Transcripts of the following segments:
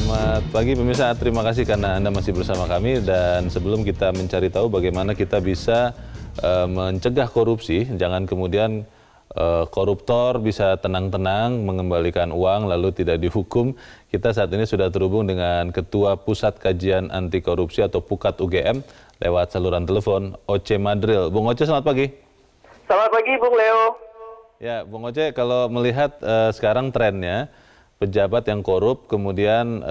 Selamat pagi pemirsa, terima kasih karena Anda masih bersama kami. Dan sebelum kita mencari tahu bagaimana kita bisa mencegah korupsi, jangan kemudian koruptor bisa tenang-tenang mengembalikan uang lalu tidak dihukum. Kita saat ini sudah terhubung dengan Ketua Pusat Kajian Anti Korupsi atau PUKAT UGM lewat saluran telepon, Oce Madril. Bung Oce, selamat pagi. Selamat pagi, Bung Leo. Ya, Bung Oce, kalau melihat sekarang trennya, pejabat yang korup kemudian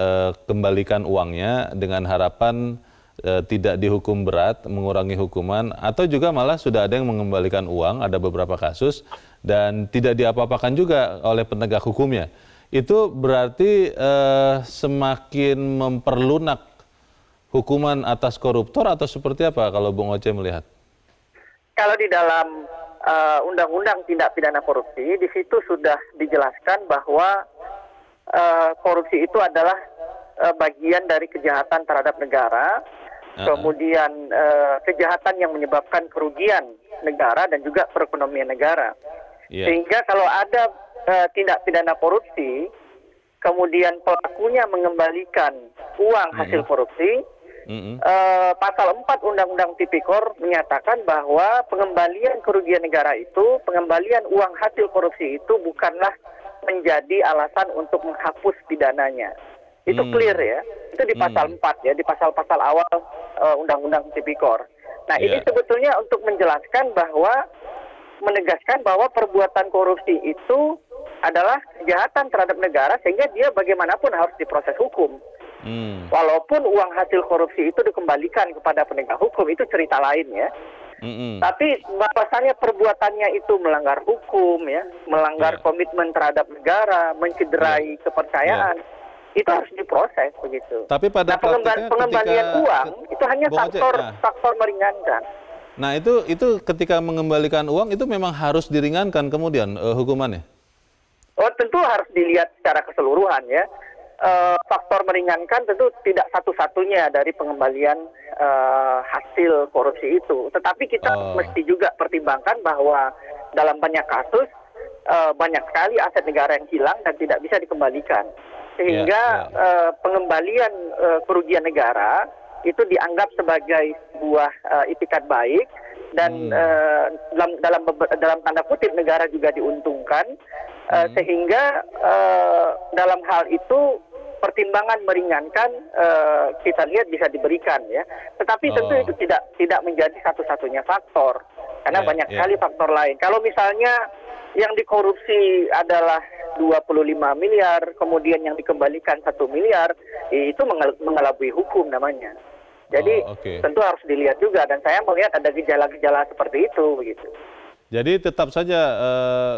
kembalikan uangnya dengan harapan tidak dihukum berat, mengurangi hukuman, atau juga malah sudah ada yang mengembalikan uang, ada beberapa kasus, dan tidak diapa-apakan juga oleh penegak hukumnya. Itu berarti semakin memperlunak hukuman atas koruptor atau seperti apa kalau Bung Oce melihat? Kalau di dalam Undang-Undang Tindak Pidana Korupsi, di situ sudah dijelaskan bahwa korupsi itu adalah bagian dari kejahatan terhadap negara, kemudian kejahatan yang menyebabkan kerugian negara dan juga perekonomian negara. Sehingga kalau ada tindak pidana korupsi, kemudian pelakunya mengembalikan uang hasil korupsi, pasal 4 Undang-Undang Tipikor menyatakan bahwa pengembalian kerugian negara itu, pengembalian uang hasil korupsi itu bukanlah menjadi alasan untuk menghapus pidananya. Itu clear ya. Itu di pasal 4 ya, di pasal-pasal awal Undang-Undang Tipikor. Nah, ini sebetulnya untuk menjelaskan bahwa, menegaskan bahwa perbuatan korupsi itu adalah kejahatan terhadap negara sehingga dia bagaimanapun harus diproses hukum. Walaupun uang hasil korupsi itu dikembalikan kepada penegak hukum, itu cerita lain ya. Tapi bahwasannya perbuatannya itu melanggar hukum ya, melanggar komitmen terhadap negara, mencederai kepercayaan, itu harus diproses begitu. Tapi pada pengembalian uang itu hanya faktor meringankan. Nah, itu ketika mengembalikan uang itu memang harus diringankan kemudian hukumannya. Oh, tentu harus dilihat secara keseluruhan ya. Faktor meringankan tentu tidak satu-satunya dari pengembalian hasil korupsi itu. Tetapi kita mesti juga pertimbangkan bahwa dalam banyak kasus banyak sekali aset negara yang hilang dan tidak bisa dikembalikan. Sehingga pengembalian kerugian negara itu dianggap sebagai sebuah itikat baik dan dalam tanda kutip negara juga diuntungkan. Sehingga dalam hal itu pertimbangan meringankan kita lihat bisa diberikan ya. Tetapi tentu itu tidak menjadi satu-satunya faktor karena banyak sekali faktor lain. Kalau misalnya yang dikorupsi adalah 25 miliar, kemudian yang dikembalikan 1 miliar, itu mengelabui hukum namanya. Jadi tentu harus dilihat juga dan saya melihat ada gejala-gejala seperti itu begitu. Jadi tetap saja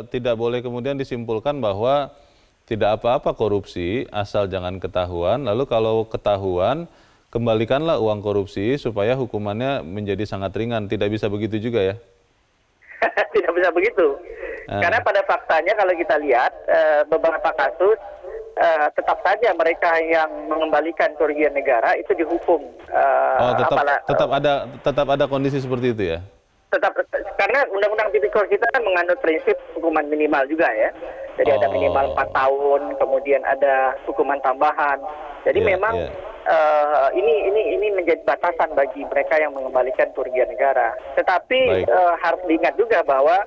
tidak boleh kemudian disimpulkan bahwa tidak apa-apa korupsi asal jangan ketahuan. Lalu kalau ketahuan kembalikanlah uang korupsi supaya hukumannya menjadi sangat ringan. Tidak bisa begitu juga ya? Tidak bisa begitu. Karena pada faktanya kalau kita lihat beberapa kasus tetap saja mereka yang mengembalikan kerugian negara itu dihukum. Tetap ada kondisi seperti itu ya? Tetap, karena Undang-Undang Tipikor kita kan menganut prinsip hukuman minimal juga ya. Jadi ada minimal 4 tahun, kemudian ada hukuman tambahan. Jadi memang ini menjadi batasan bagi mereka yang mengembalikan kerugian negara. Tetapi harus diingat juga bahwa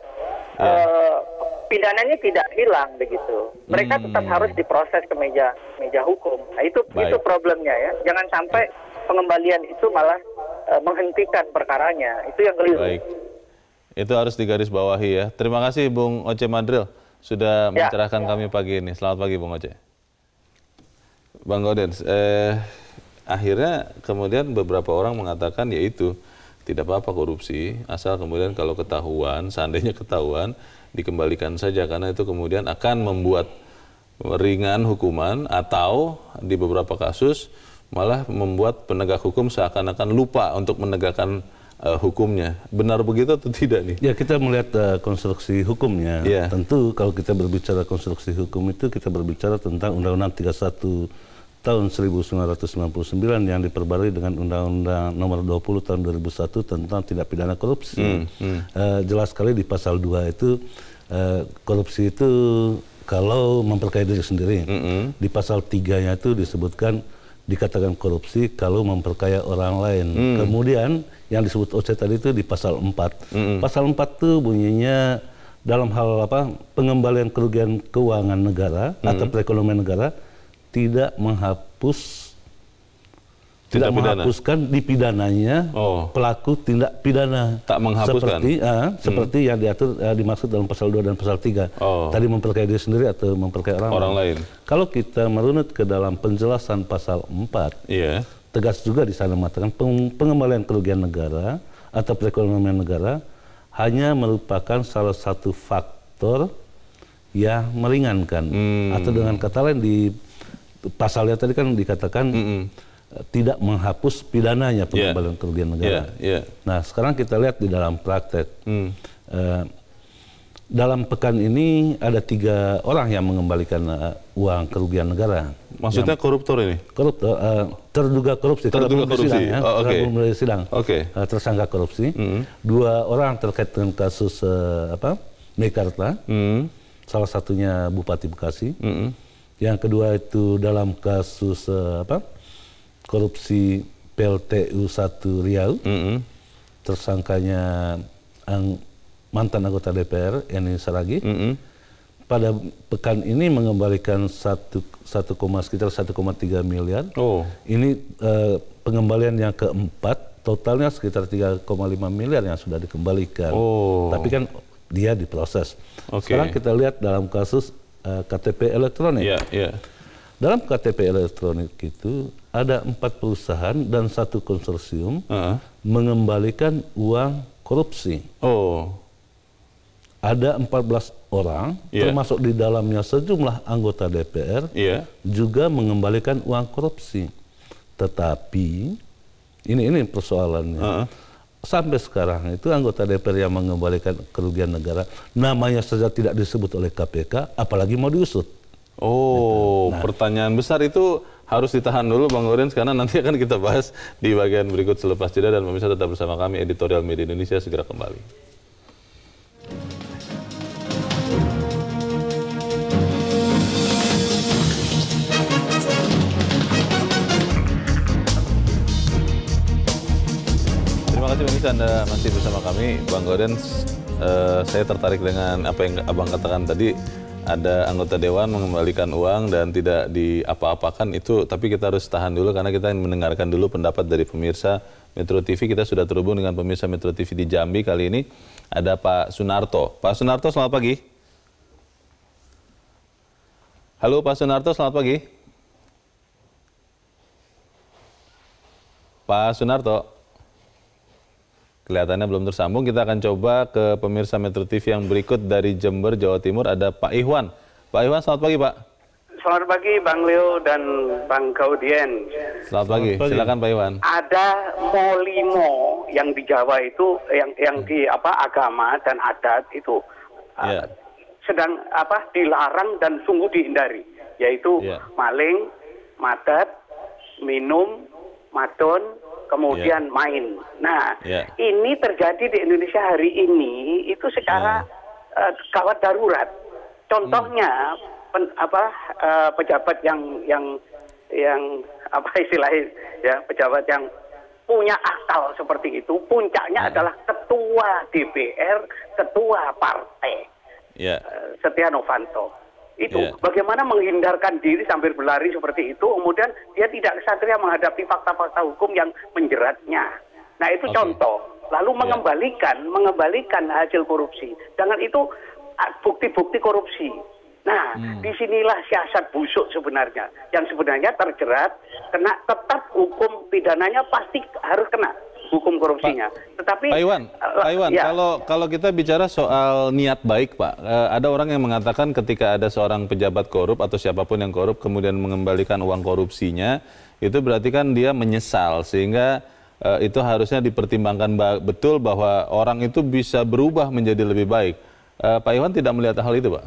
pidananya tidak hilang begitu. Mereka tetap harus diproses ke meja hukum. Nah, itu problemnya ya. Jangan sampai pengembalian itu malah menghentikan perkaranya. Itu yang keliru. Baik. Itu harus digarisbawahi ya. Terima kasih Bung Oce Madril sudah mencerahkan kami pagi ini. Selamat pagi Bung Oce. Bang Gaudens, akhirnya kemudian beberapa orang mengatakan yaitu tidak apa-apa korupsi, asal kemudian kalau ketahuan, seandainya ketahuan, dikembalikan saja karena itu kemudian akan membuat ringan hukuman atau di beberapa kasus malah membuat penegak hukum seakan-akan lupa untuk menegakkan hukumnya. Benar begitu atau tidak nih? Ya, kita melihat konstruksi hukumnya. Tentu kalau kita berbicara konstruksi hukum itu kita berbicara tentang Undang-Undang 31 tahun 1999 yang diperbarui dengan Undang-Undang Nomor 20 tahun 2001 tentang tindak pidana korupsi. Jelas sekali di pasal 2 itu korupsi itu kalau memperkaya diri sendiri. Di pasal 3-nya itu disebutkan dikatakan korupsi kalau memperkaya orang lain. Kemudian yang disebut OC tadi itu di pasal 4. Pasal 4 itu bunyinya dalam hal pengembalian kerugian keuangan negara atau perekonomian negara tidak menghapuskan dipidananya pelaku tindak pidana. Tak menghapuskan. Seperti yang diatur dimaksud dalam pasal 2 dan pasal 3. Tadi memperkaya diri sendiri atau memperkaya orang lain. Kalau kita merunut ke dalam penjelasan pasal 4, tegas juga di sana mengatakan pengembalian kerugian negara atau perekonomian negara hanya merupakan salah satu faktor yang meringankan. Atau dengan kata lain di pasalnya tadi kan dikatakan tidak menghapus pidananya pengembalian kerugian negara. Nah, sekarang kita lihat di dalam praktek. Dalam pekan ini ada 3 orang yang mengembalikan uang kerugian negara. Maksudnya koruptor ini? Koruptor, terduga korupsi. Terduga korupsi. Sidang, tersangka korupsi. 2 orang terkait dengan kasus Meikarta. Salah satunya Bupati Bekasi. Yang kedua itu dalam kasus korupsi PLTU 1 Riau, tersangkanya mantan anggota DPR Eni Saragih. Pada pekan ini mengembalikan sekitar 1,3 miliar. Ini pengembalian yang keempat, totalnya sekitar 3,5 miliar yang sudah dikembalikan. Tapi kan dia diproses. Sekarang kita lihat dalam kasus KTP elektronik. Dalam KTP elektronik itu ada 4 perusahaan dan 1 konsorsium mengembalikan uang korupsi. Ada 14 orang, termasuk di dalamnya sejumlah anggota DPR, juga mengembalikan uang korupsi. Tetapi ini persoalannya. Sampai sekarang itu anggota DPR yang mengembalikan kerugian negara, namanya saja tidak disebut oleh KPK, apalagi mau diusut. Pertanyaan besar itu harus ditahan dulu Bang Gaudens, karena nanti akan kita bahas di bagian berikut selepas jeda, dan pemirsa tetap bersama kami, Editorial Media Indonesia segera kembali. Terima kasih pemirsa, Anda masih bersama kami, Bang Gaudens. Saya tertarik dengan apa yang Abang katakan tadi. Ada anggota dewan mengembalikan uang dan tidak diapa-apakan itu, tapi kita harus tahan dulu karena kita ingin mendengarkan dulu pendapat dari pemirsa Metro TV. Kita sudah terhubung dengan pemirsa Metro TV di Jambi. Kali ini ada Pak Sunarto. Pak Sunarto, selamat pagi. Halo Pak Sunarto, selamat pagi. Pak Sunarto, kelihatannya belum tersambung. Kita akan coba ke pemirsa Metro TV yang berikut dari Jember, Jawa Timur. Ada Pak Ikhwan. Pak Ikhwan, selamat pagi Pak. Selamat pagi Bang Leo dan Bang Gaudens. Selamat pagi. Silakan Pak Ikhwan. Ada molimo yang di Jawa itu, yang di agama dan adat itu sedang dilarang dan sungguh dihindari, yaitu maling, madat, minum, madon, kemudian main. Nah, ini terjadi di Indonesia hari ini itu secara gawat darurat. Contohnya pejabat yang istilahnya pejabat yang punya akal seperti itu, puncaknya adalah ketua DPR, ketua partai Setia Novanto. Itu bagaimana menghindarkan diri sambil berlari seperti itu, kemudian dia tidak kesatria menghadapi fakta-fakta hukum yang menjeratnya. Nah, itu contoh. Lalu mengembalikan hasil korupsi. Dengan itu bukti-bukti korupsi. Nah, disinilah siasat busuk sebenarnya. Yang sebenarnya terjerat, kena tetap hukum pidananya pasti harus kena hukum korupsinya. Tetapi Pak Iwan, kalau kita bicara soal niat baik, Pak, ada orang yang mengatakan ketika ada seorang pejabat korup atau siapapun yang korup kemudian mengembalikan uang korupsinya, itu berarti kan dia menyesal, sehingga itu harusnya dipertimbangkan betul bahwa orang itu bisa berubah menjadi lebih baik. Pak Iwan tidak melihat hal itu, Pak?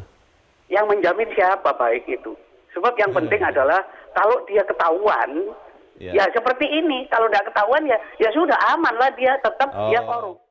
Yang menjamin siapa baik itu? Sebab yang penting adalah kalau dia ketahuan, ya seperti ini. Kalau tidak ketahuan ya sudah aman lah, dia tetap dia korup.